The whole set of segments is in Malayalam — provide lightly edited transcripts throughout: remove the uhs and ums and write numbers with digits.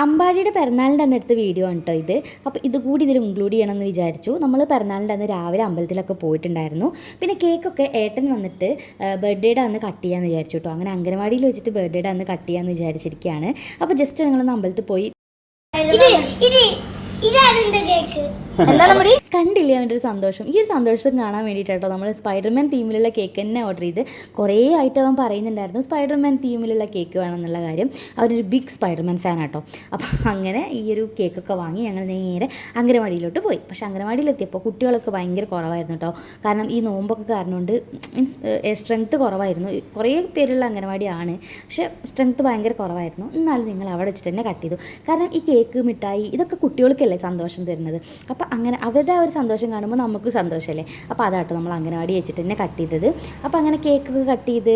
അമ്പാടിയുടെ പിറന്നാളിൻ്റെ അന്ന് എടുത്ത വീഡിയോ ആണ് കേട്ടോ ഇത്. അപ്പോൾ ഇതുകൂടി ഇതിൽ ഇൻക്ലൂഡ് ചെയ്യണമെന്ന് വിചാരിച്ചു. നമ്മൾ പിറന്നാളിൻ്റെ അന്ന് രാവിലെ അമ്പലത്തിലൊക്കെ പോയിട്ടുണ്ടായിരുന്നു. പിന്നെ കേക്കൊക്കെ ഏട്ടൻ വന്നിട്ട് ബർത്ത്ഡേയുടെ അന്ന് കട്ട് ചെയ്യാമെന്ന് വിചാരിച്ചു കേട്ടോ. അങ്ങനെ അംഗനവാടിയിൽ വെച്ചിട്ട് ബർത്ത്ഡേയുടെ അന്ന് കട്ട് ചെയ്യാമെന്ന് വിചാരിച്ചിരിക്കുകയാണ്. അപ്പോൾ ജസ്റ്റ് നിങ്ങളൊന്ന് അമ്പലത്തിൽ പോയി കണ്ടില്ലേ അവൻ്റെ ഒരു സന്തോഷം. ഈ ഒരു സന്തോഷം കാണാൻ വേണ്ടിയിട്ടോ നമ്മൾ സ്പൈഡർമാൻ തീമിലുള്ള കേക്ക് തന്നെ ഓർഡർ ചെയ്ത് കുറേ ആയിട്ട് അവൻ പറയുന്നുണ്ടായിരുന്നു സ്പൈഡർമാൻ തീമിലുള്ള കേക്ക് വേണമെന്നുള്ള കാര്യം. അവനൊരു ബിഗ് സ്പൈഡർമാൻ ഫാൻ ആട്ടോ. അപ്പം അങ്ങനെ ഈ ഒരു കേക്കൊക്കെ വാങ്ങി ഞങ്ങൾ നേരെ അംഗനവാടിയിലോട്ട് പോയി. പക്ഷേ അംഗനവാടിയിലെത്തിയപ്പോൾ കുട്ടികളൊക്കെ ഭയങ്കര കുറവായിരുന്നു കേട്ടോ. കാരണം ഈ നോമ്പൊക്കെ കാരണം കൊണ്ട് മീൻസ് സ്ട്രെങ്ത്ത് കുറവായിരുന്നു. കുറേ പേരുള്ള അംഗനവാടിയാണ്, പക്ഷേ സ്ട്രെങ്ത്ത് ഭയങ്കര കുറവായിരുന്നു. എന്നാലും നിങ്ങൾ അവിടെ വെച്ചിട്ട് തന്നെ കട്ട് ചെയ്തു. കാരണം ഈ കേക്ക് മിഠായി ഇതൊക്കെ കുട്ടികൾക്കല്ലേ സന്തോഷം തരുന്നത്. അപ്പോൾ അങ്ങനെ അവരുടെ ആ ഒരു സന്തോഷം കാണുമ്പോൾ നമുക്ക് സന്തോഷമല്ലേ. അപ്പോൾ അതാട്ടോ നമ്മൾ അംഗനവാടി വെച്ചിട്ട് തന്നെ കട്ട് ചെയ്തത്. അപ്പോൾ അങ്ങനെ കേക്കൊക്കെ കട്ട് ചെയ്ത്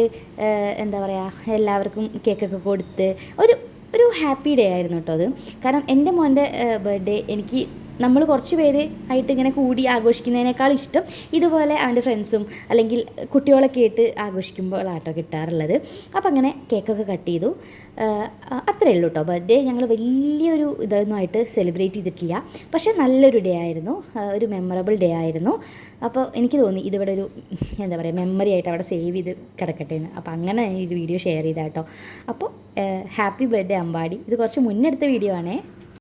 എന്താ പറയുക എല്ലാവർക്കും കേക്കൊക്കെ കൊടുത്ത് ഒരു ഒരു ഹാപ്പി ഡേ ആയിരുന്നു കേട്ടോ അത്. കാരണം എൻ്റെ മോൻ്റെ ബർത്ത്ഡേ എനിക്ക് നമ്മൾ കുറച്ച് പേര് ആയിട്ട് ഇങ്ങനെ കൂടി ആഘോഷിക്കുന്നതിനേക്കാൾ ഇഷ്ടം ഇതുപോലെ അവൻ്റെ ഫ്രണ്ട്സും അല്ലെങ്കിൽ കുട്ടികളൊക്കെ ആയിട്ട് ആഘോഷിക്കുമ്പോഴാട്ടോ കിട്ടാറുള്ളത്. അപ്പോൾ അങ്ങനെ കേക്കൊക്കെ കട്ട് ചെയ്തു. അത്രയേ ഉള്ളൂ കേട്ടോ. ബർത്ത്ഡേ ഞങ്ങൾ വലിയൊരു ഇതൊന്നും ആയിട്ട് സെലിബ്രേറ്റ് ചെയ്തിട്ടില്ല, പക്ഷേ നല്ലൊരു ഡേ ആയിരുന്നു, ഒരു മെമ്മറബിൾ ഡേ ആയിരുന്നു. അപ്പോൾ എനിക്ക് തോന്നി ഇതിവിടെ ഒരു എന്താ പറയുക മെമ്മറി ആയിട്ട് അവിടെ സേവ് ചെയ്ത് കിടക്കട്ടെ എന്ന്. അപ്പോൾ അങ്ങനെ ഈ വീഡിയോ ഷെയർ ചെയ്താൽ കേട്ടോ. അപ്പോൾ ഹാപ്പി ബർത്ത്ഡേ അമ്പാടി. ഇത് കുറച്ച് മുന്നെടുത്ത വീഡിയോ ആണേ.